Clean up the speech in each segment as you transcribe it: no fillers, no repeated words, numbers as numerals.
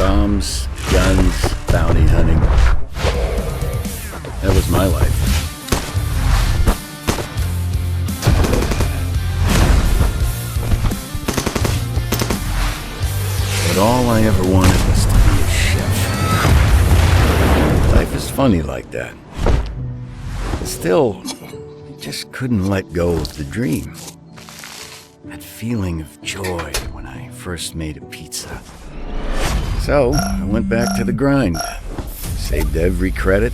Bombs, guns, bounty hunting. That was my life. But all I ever wanted was to be a chef. Life is funny like that. Still, I just couldn't let go of the dream. That feeling of joy when I first made a pizza. So, I went back to the grind. Saved every credit.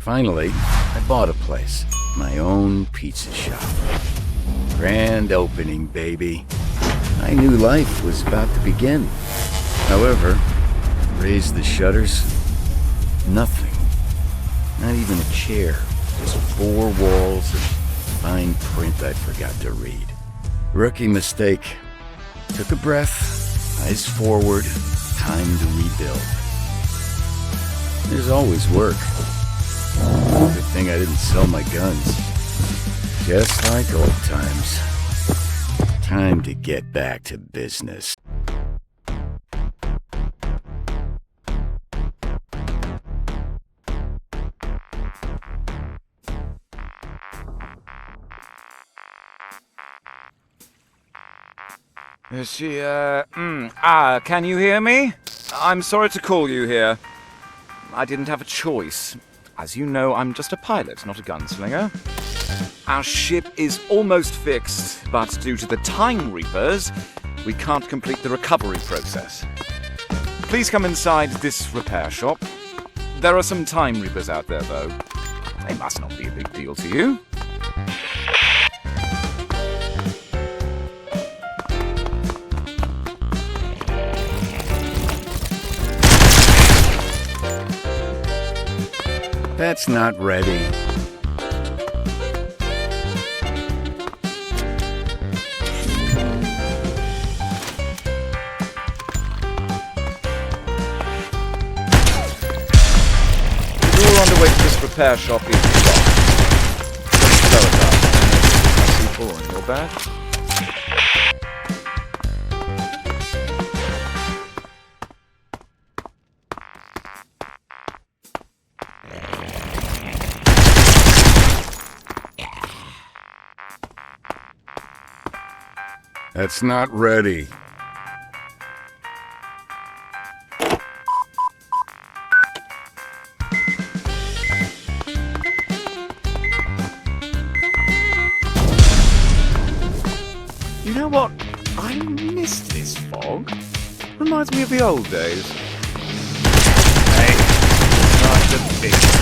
Finally, I bought a place. My own pizza shop. Grand opening, baby. I knew life was about to begin. However, raised the shutters. Nothing. Not even a chair. Just 4 walls of fine print I forgot to read. Rookie mistake. Took a breath. Eyes forward. Time to rebuild. There's always work. Good thing I didn't sell my guns. Just like old times. Time to get back to business. Can you hear me? I'm sorry to call you here. I didn't have a choice. As you know, I'm just a pilot, not a gunslinger. Our ship is almost fixed, but due to the Time Reapers, we can't complete the recovery process. Please come inside this repair shop. There are some Time Reapers out there, though. They must not be a big deal to you. That's not ready. You're on the way to this repair shop is locked. Slow it down. I see 4 in your bag. That's not ready. You know what? I miss this fog. Reminds me of the old days. Hey, time to fix it.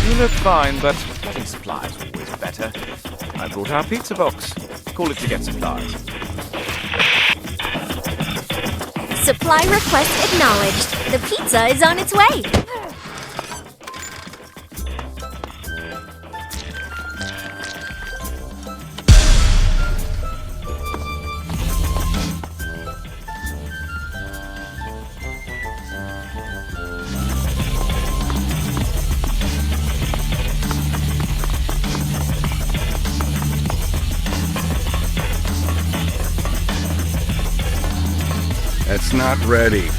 You look fine, but getting supplies is always better. I brought our pizza box. Call it to get supplies. Supply request acknowledged. The pizza is on its way. That's not ready.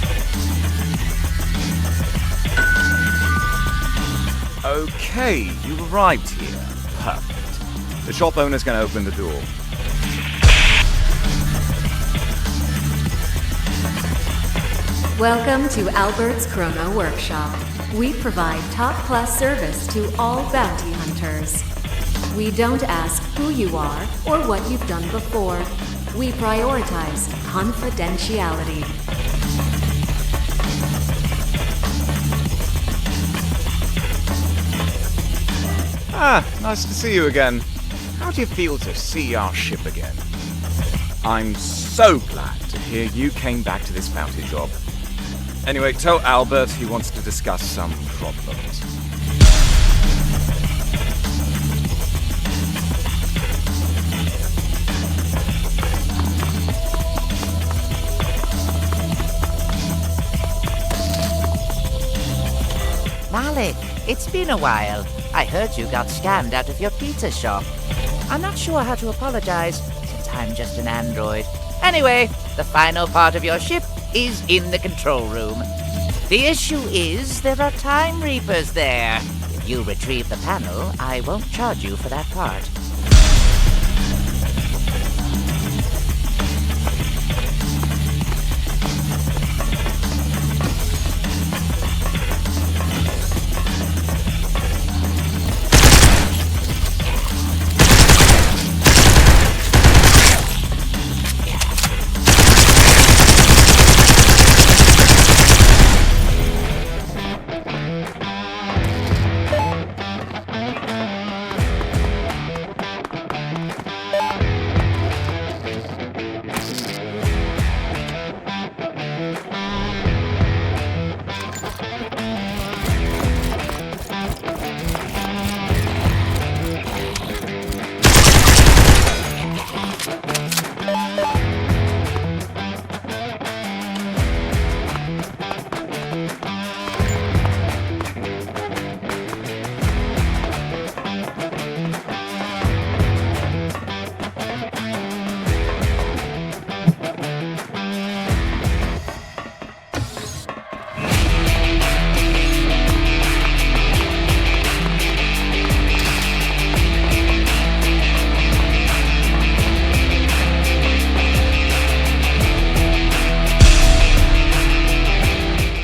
Okay, you arrived here. Perfect. The shop owner's gonna open the door. Welcome to Albert's Chrono Workshop. We provide top-class service to all bounty hunters. We don't ask who you are or what you've done before. We prioritize confidentiality. Ah, nice to see you again. How do you feel to see our ship again? I'm so glad to hear you came back to this bounty job. Anyway, tell Albert he wants to discuss some problems. Malik, it's been a while. I heard you got scammed out of your pizza shop. I'm not sure how to apologize, since I'm just an android. Anyway, the final part of your ship is in the control room. The issue is there are time reapers there. If you retrieve the panel, I won't charge you for that part.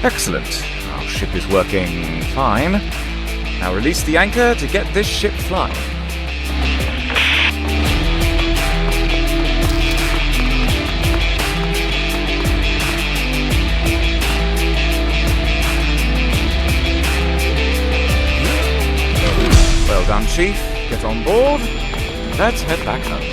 Excellent. Our ship is working fine. Now release the anchor to get this ship flying. Well done, Chief. Get on board. Let's head back home.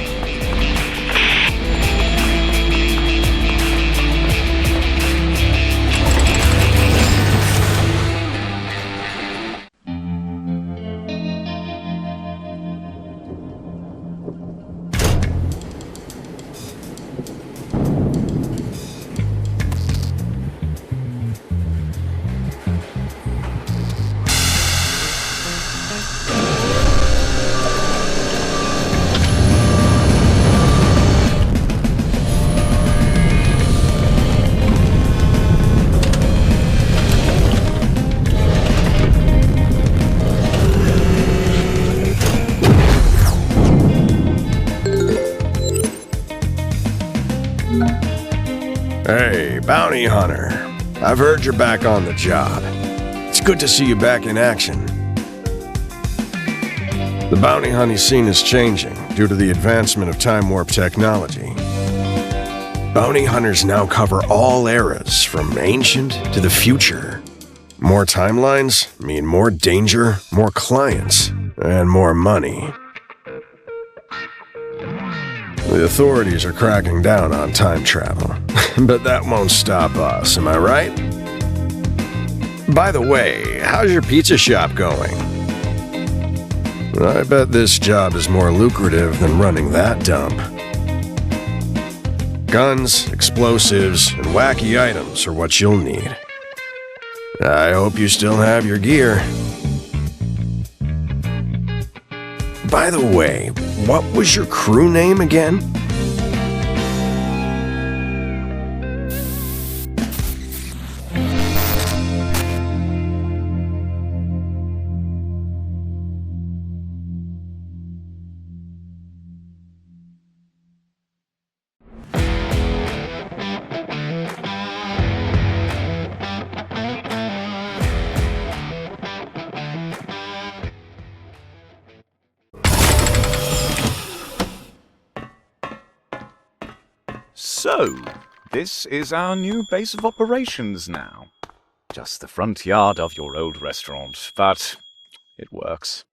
Hey, bounty hunter. I've heard you're back on the job. It's good to see you back in action. The bounty hunting scene is changing due to the advancement of time warp technology. Bounty hunters now cover all eras, from ancient to the future. More timelines mean more danger, more clients, and more money. The authorities are cracking down on time travel, but that won't stop us, am I right? By the way, how's your pizza shop going? I bet this job is more lucrative than running that dump. Guns, explosives, and wacky items are what you'll need. I hope you still have your gear. By the way, what was your crew name again? So, this is our new base of operations now. Just the front yard of your old restaurant, but it works.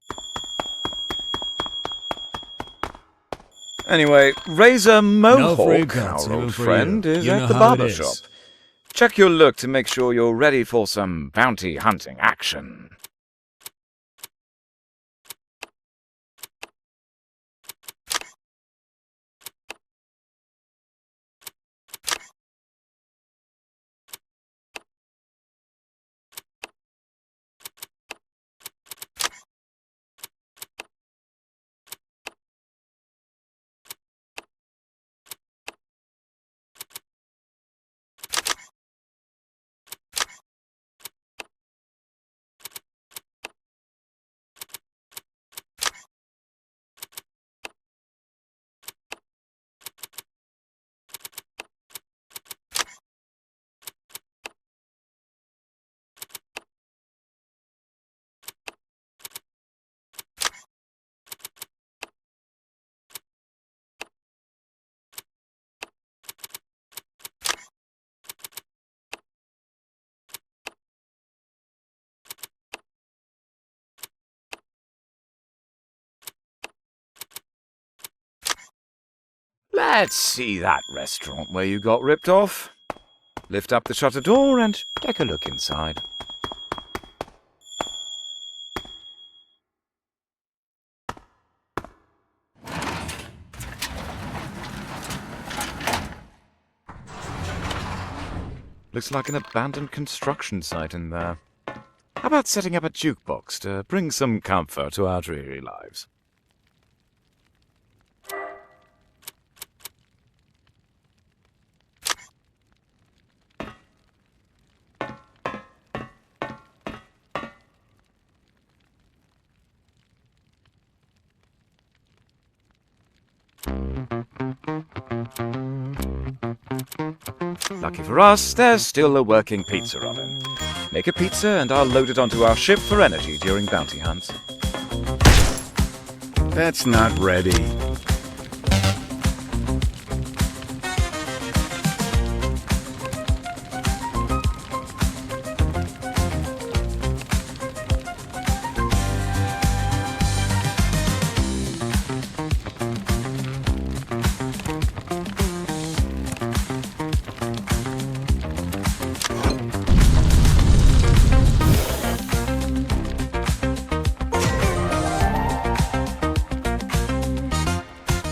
Anyway, Razor Mohawk, cuts, our even old for friend, you. is You at know the how it barber is. shop. Check your look to make sure you're ready for some bounty hunting action. Let's see that restaurant where you got ripped off. Lift up the shutter door and take a look inside. Looks like an abandoned construction site in there. How about setting up a jukebox to bring some comfort to our dreary lives? Lucky for us, there's still a working pizza oven. Make a pizza and I'll load it onto our ship for energy during bounty hunts. That's not ready.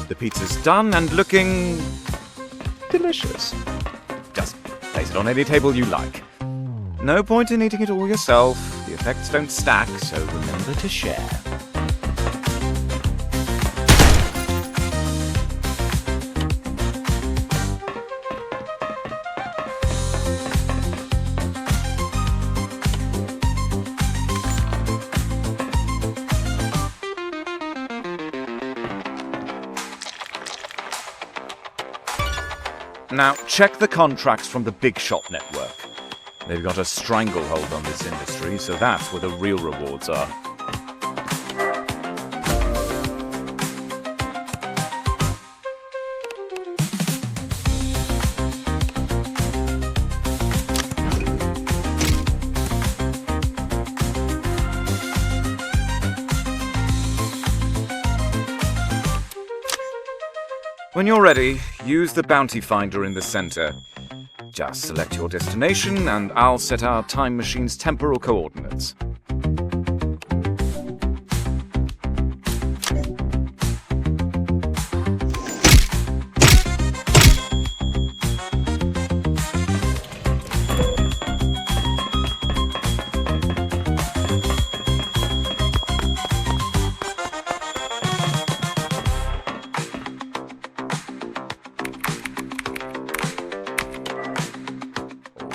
The pizza's done and looking delicious. Just place it on any table you like. No point in eating it all yourself. The effects don't stack, so remember to share. Now, check the contracts from the Big Shop Network. They've got a stranglehold on this industry, so that's where the real rewards are. When you're ready, use the bounty finder in the center. Just select your destination and I'll set our time machine's temporal coordinates.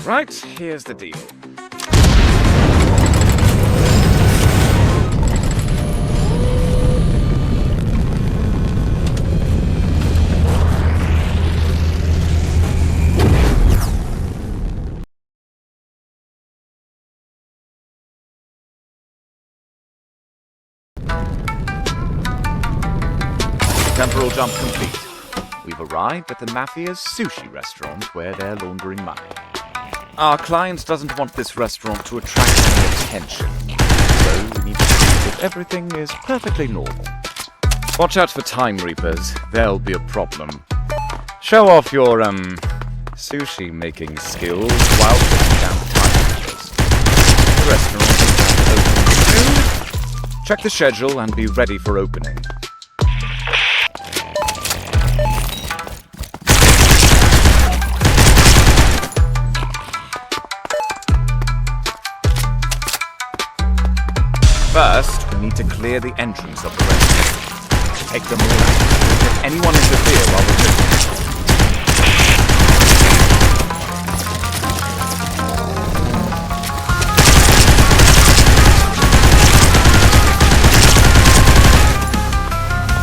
Right, here's the deal. Temporal jump complete. we've arrived at the Mafia's sushi restaurant where they're laundering money. Our client doesn't want this restaurant to attract any attention, so we need to see if everything is perfectly normal. Watch out for time reapers, they'll be a problem. Show off your, sushi making skills while putting down the time reapers. The restaurant is open soon. Check the schedule and be ready for opening. First, we need to clear the entrance of the restaurant. Take them all out. Don't let anyone interfere while we're doing it.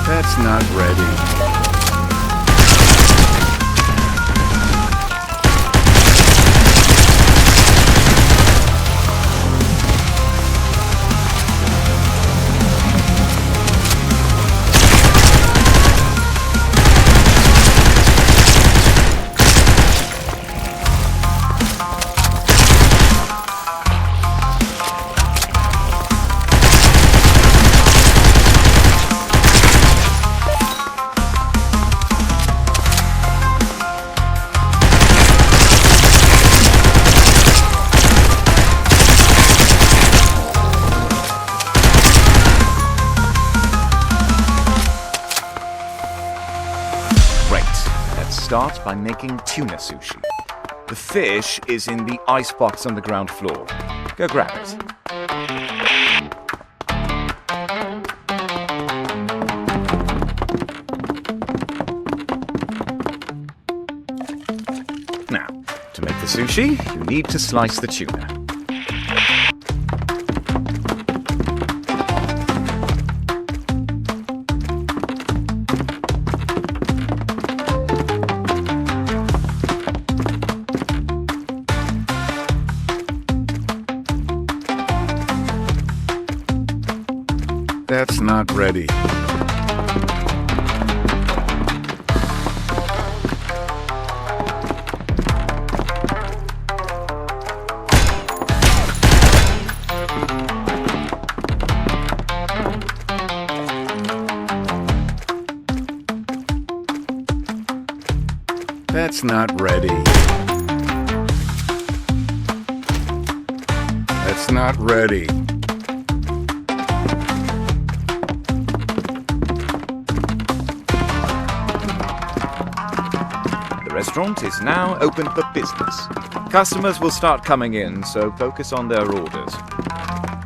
That's not ready. Start by making tuna sushi. The fish is in the icebox on the ground floor. Go grab it. Now, to make the sushi, you need to slice the tuna. That's not ready. That's not ready. That's not ready. The restaurant is now open for business. Customers will start coming in, so focus on their orders.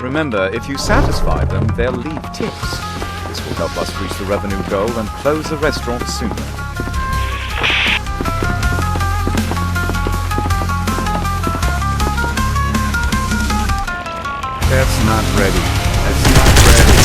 Remember, if you satisfy them, they'll leave tips. This will help us reach the revenue goal and close the restaurant sooner. That's not ready. That's not ready.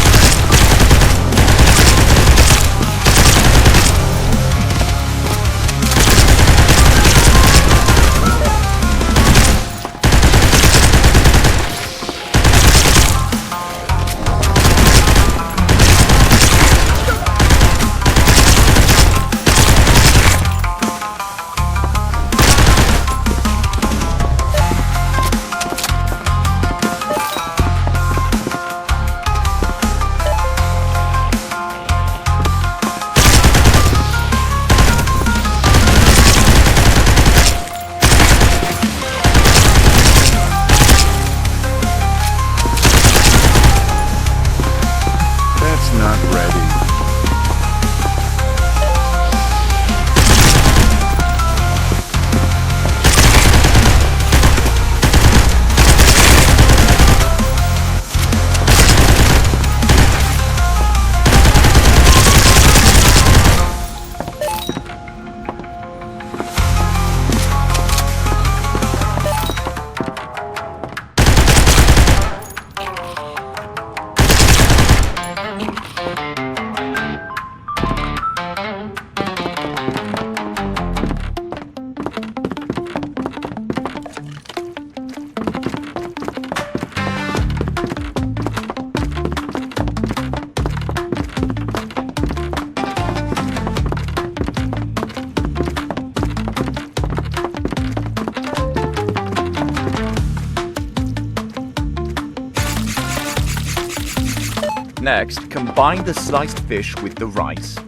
Next, combine the sliced fish with the rice.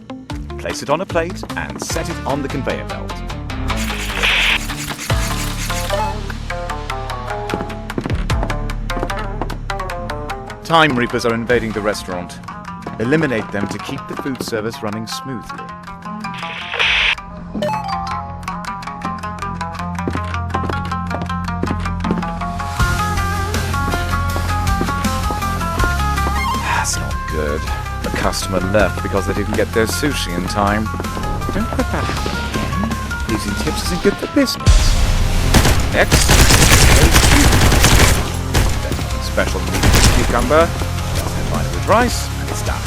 Place it on a plate and set it on the conveyor belt. Time Reapers are invading the restaurant. Eliminate them to keep the food service running smoothly. That's not good. The customer left because they didn't get their sushi in time. Don't let that happen again. Losing tips isn't good for business. Next, special medium cucumber. Just combine it with rice, and it's done.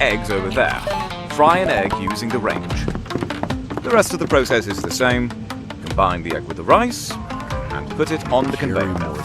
Eggs over there. Fry an egg using the range. The rest of the process is the same. Combine the egg with the rice and put it on the conveyor belt.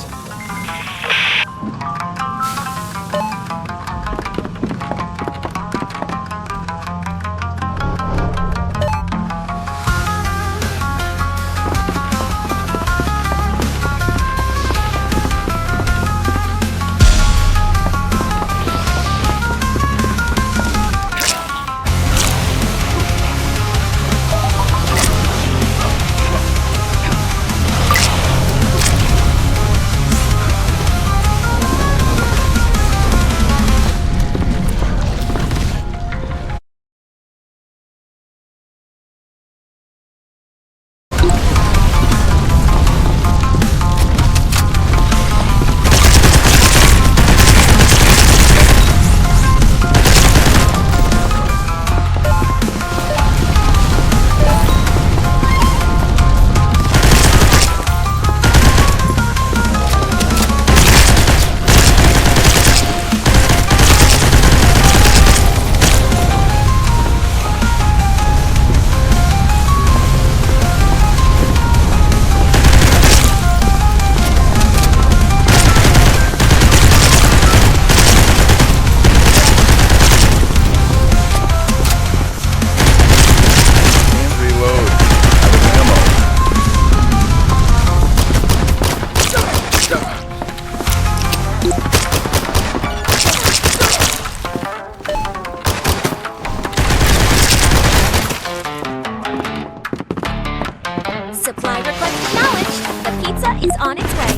Supply request acknowledged. The pizza is on its way.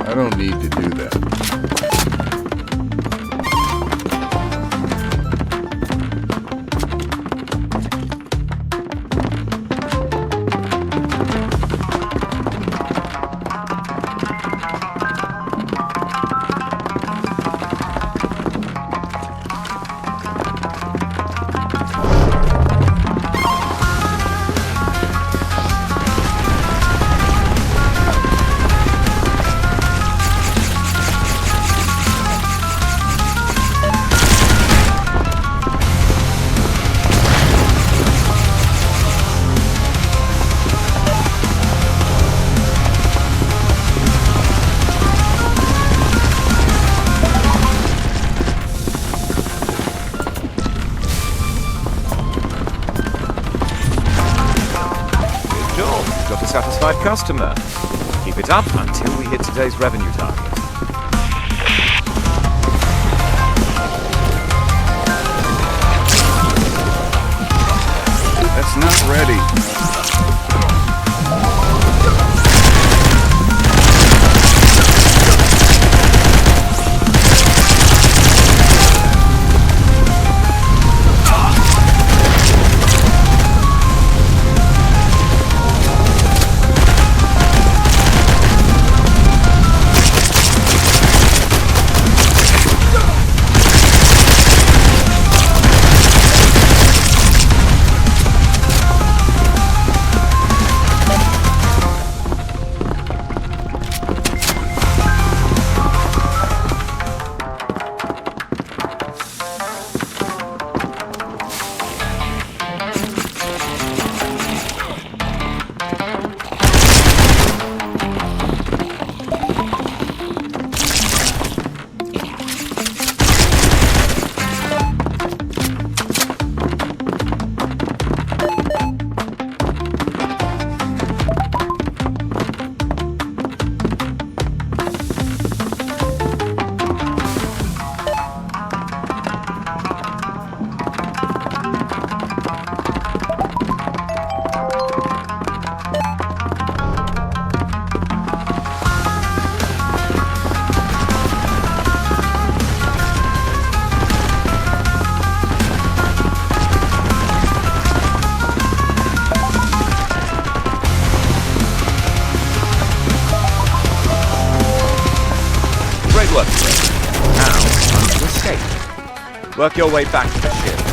I don't need to do that. customer. Keep it up until we hit today's revenue target. That's not ready. Great work, sir. Now, time to escape. Work your way back to the ship.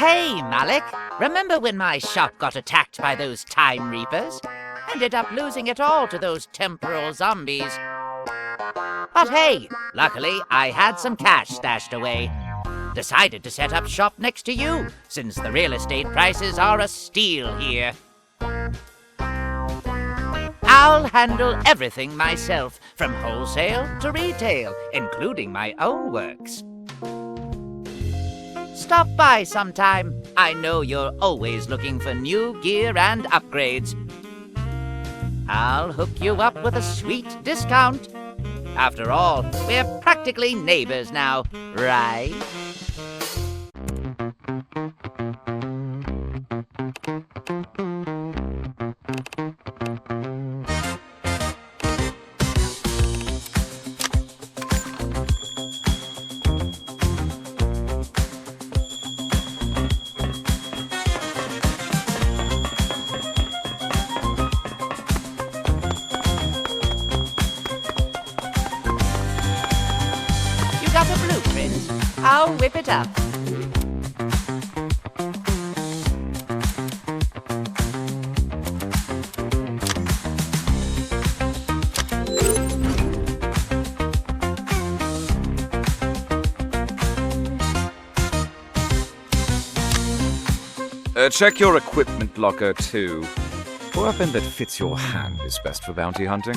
Hey, Malik. Remember when my shop got attacked by those Time Reapers? Ended up losing it all to those temporal zombies. But hey, luckily I had some cash stashed away. Decided to set up shop next to you, since the real estate prices are a steal here. I'll handle everything myself, from wholesale to retail, including my own works. Stop by sometime. I know you're always looking for new gear and upgrades. I'll hook you up with a sweet discount. After all, we're practically neighbors now, right? Got a blueprint? I'll whip it up. Check your equipment locker, too. A weapon that fits your hand is best for bounty hunting.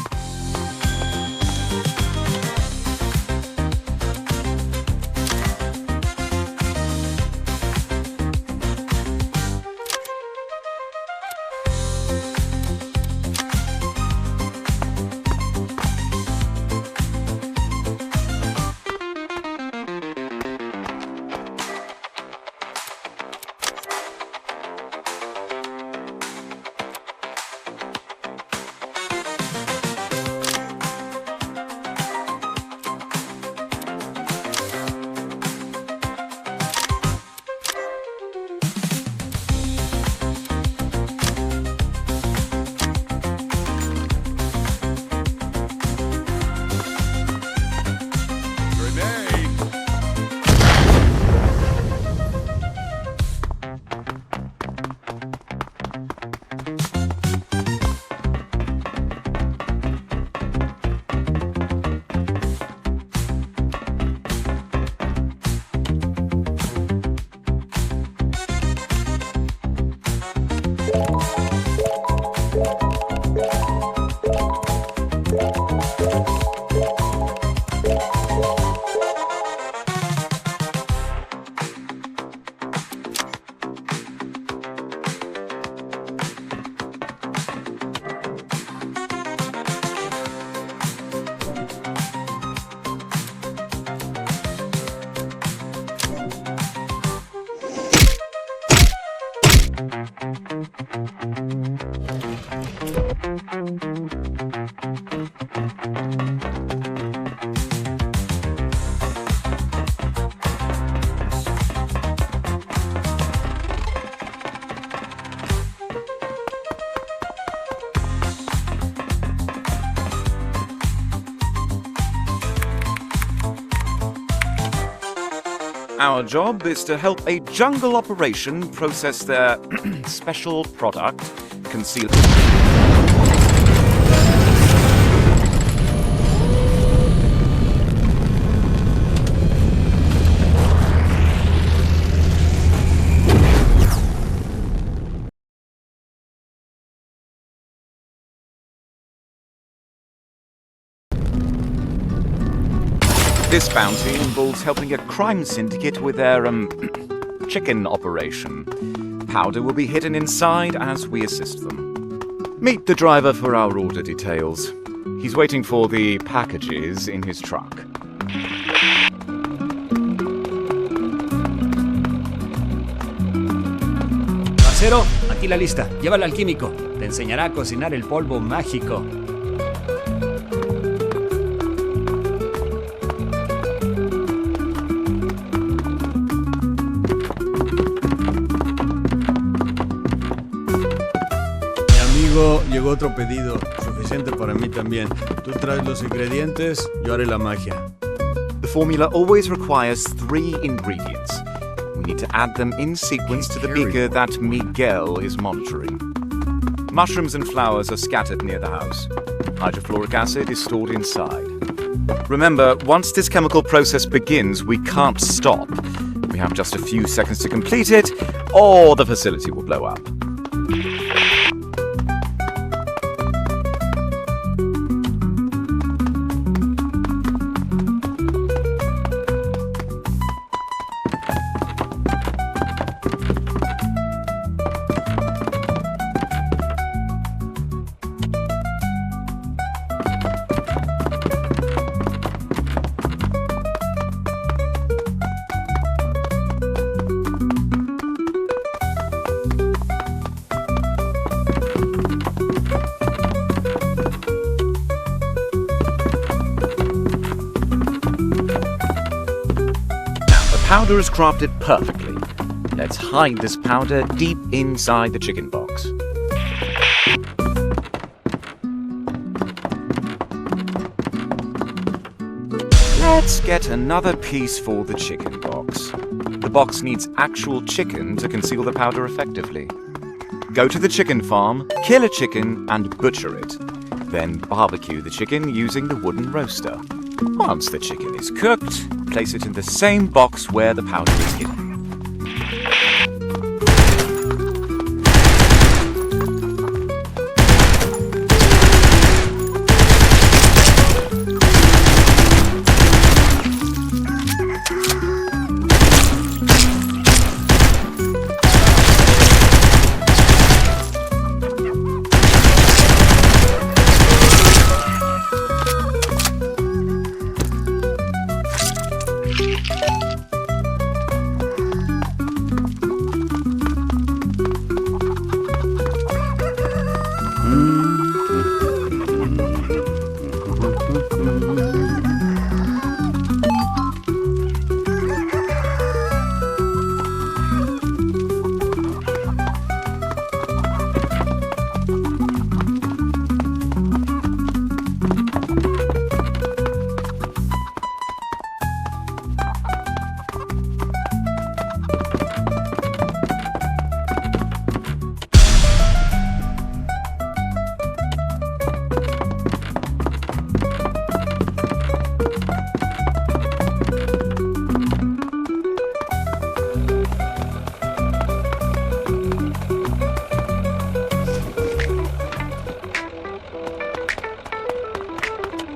Our job is to help a jungle operation process their special product, concealed. This bounty involves helping a crime syndicate with their, chicken operation. Powder will be hidden inside as we assist them. Meet the driver for our order details. He's waiting for the packages in his truck. Casero, aquí la lista. Llévala al químico. Te enseñará a cocinar el polvo mágico. Llegó otro pedido, suficiente para mí también. Tú traes los ingredientes, yo haré la magia. The formula always requires 3 ingredients. We need to add them in sequence to the beaker that Miguel is monitoring. Mushrooms and flowers are scattered near the house. Hydrofluoric acid is stored inside. Remember, once this chemical process begins, we can't stop. We have just a few seconds to complete it, or the facility will blow up. Powder is crafted perfectly. Let's hide this powder deep inside the chicken box. Let's get another piece for the chicken box. The box needs actual chicken to conceal the powder effectively. Go to the chicken farm, kill a chicken, and butcher it. Then barbecue the chicken using the wooden roaster. Once the chicken is cooked, place it in the same box where the powder is hidden.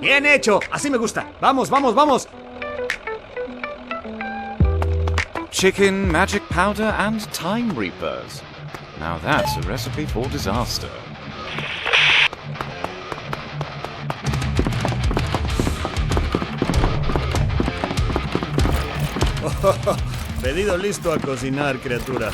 Bien hecho, así me gusta. Vamos, vamos, vamos. Chicken, magic powder, and time reapers. Now that's a recipe for disaster. Pedido listo a cocinar, criatura.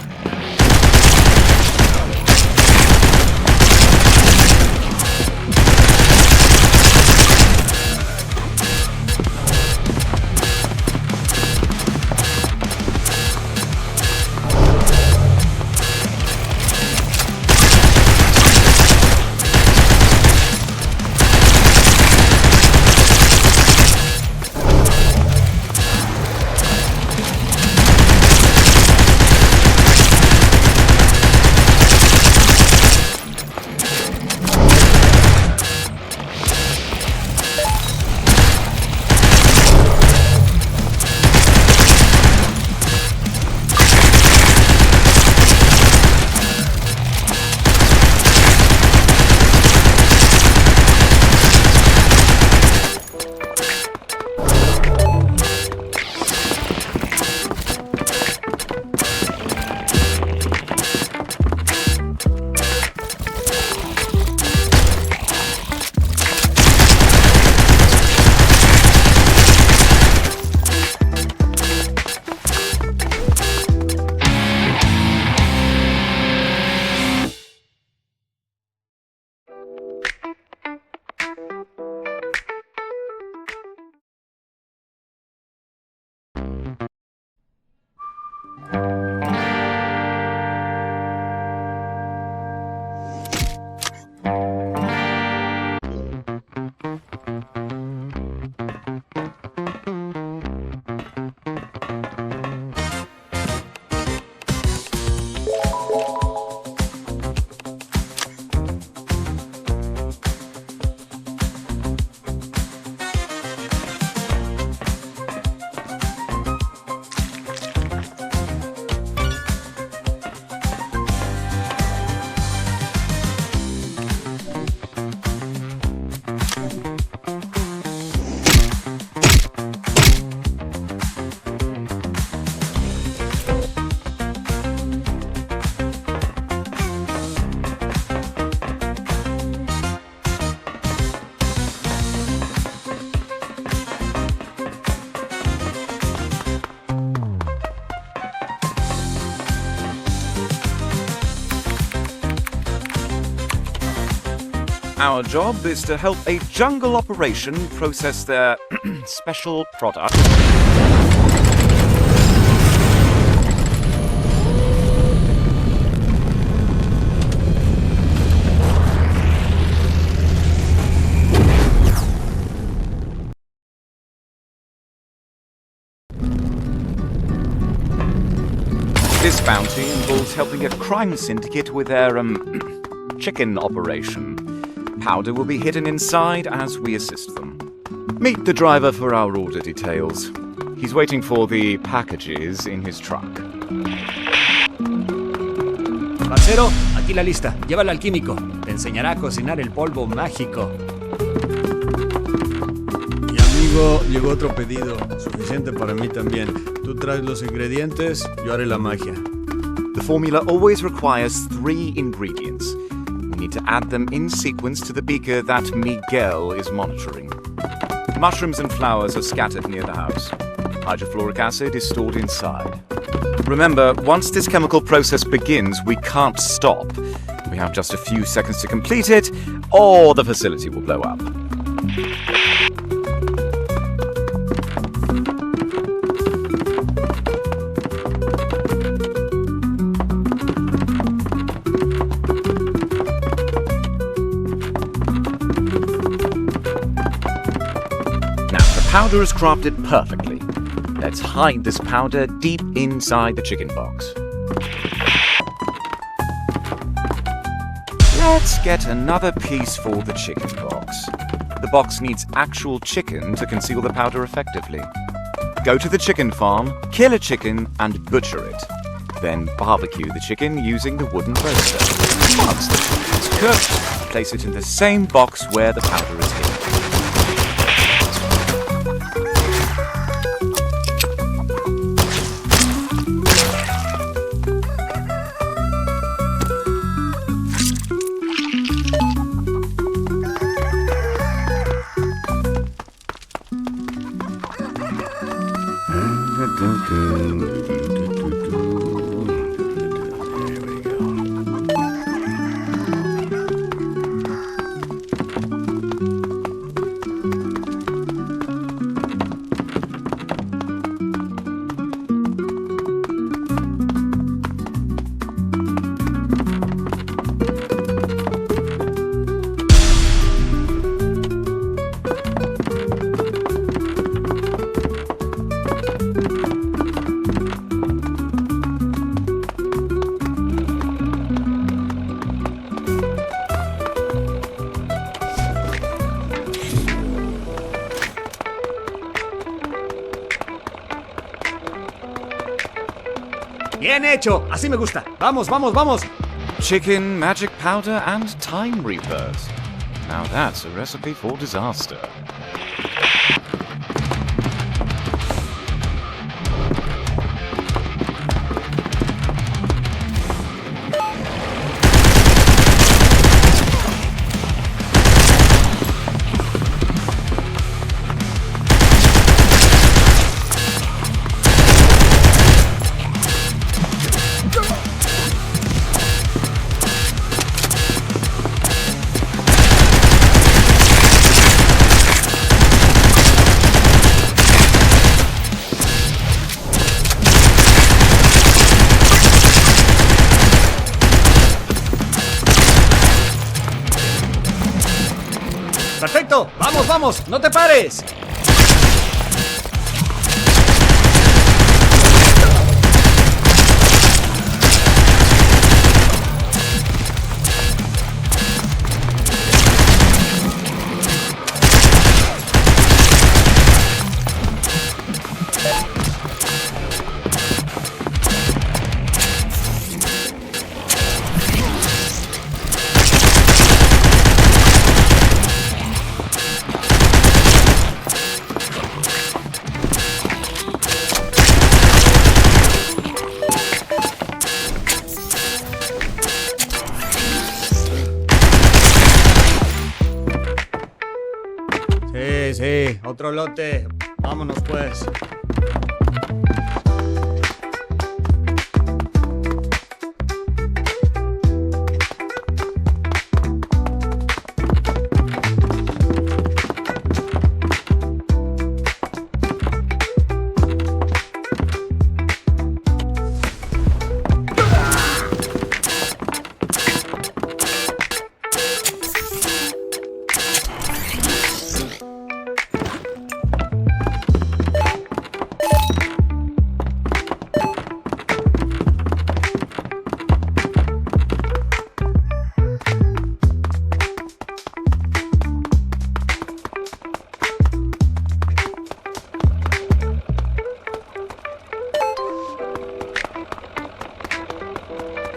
Our job is to help a jungle operation process their special product. This bounty involves helping a crime syndicate with their, chicken operation. Powder will be hidden inside as we assist them. Meet the driver for our order details. He's waiting for the packages in his truck. Parcero, aquí la lista. Llévala al químico. Te enseñará a cocinar el polvo mágico. Mi amigo, llegó otro pedido. Suficiente para mí también. Tú traes los ingredientes, yo haré la magia. The formula always requires 3 ingredients. We need to add them in sequence to the beaker that Miguel is monitoring. Mushrooms and flowers are scattered near the house. Hydrofluoric acid is stored inside. Remember, once this chemical process begins, we can't stop. We have just a few seconds to complete it, or the facility will blow up. Powder is crafted perfectly. Let's hide this powder deep inside the chicken box. Let's get another piece for the chicken box. The box needs actual chicken to conceal the powder effectively. Go to the chicken farm, kill a chicken, and butcher it. Then barbecue the chicken using the wooden roaster. Once the chicken is cooked, place it in the same box where the powder is hidden. Bien hecho, así me gusta. Vamos, vamos, vamos. Chicken, magic powder, and time reapers. Now that's a recipe for disaster. Perfecto, vamos, vamos, no te pares. Sí, otro lote. Vámonos pues.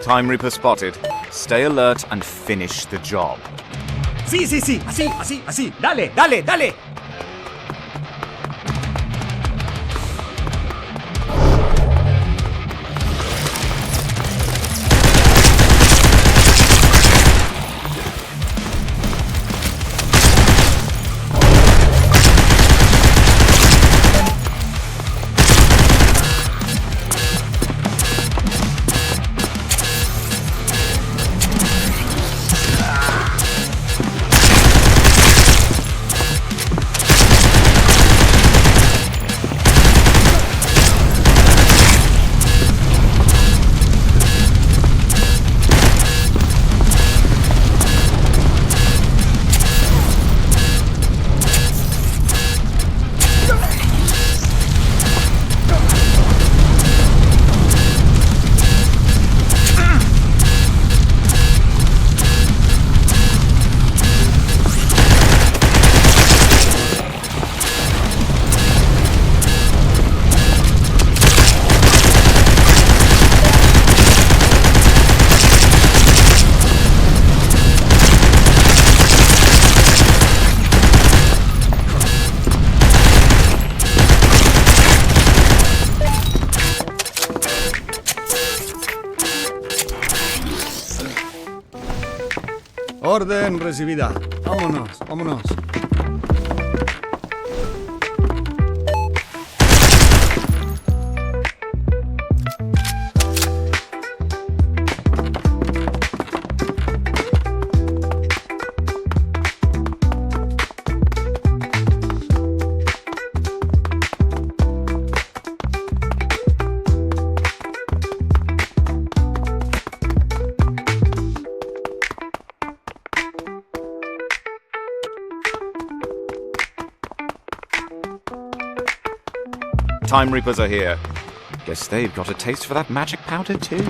Time Reaper spotted. Stay alert and finish the job. Sí, sí, sí, así, así, así. Dale, dale, dale. Orden recibida. Vámonos, vámonos. Time Reapers are here. Guess they've got a taste for that magic powder too.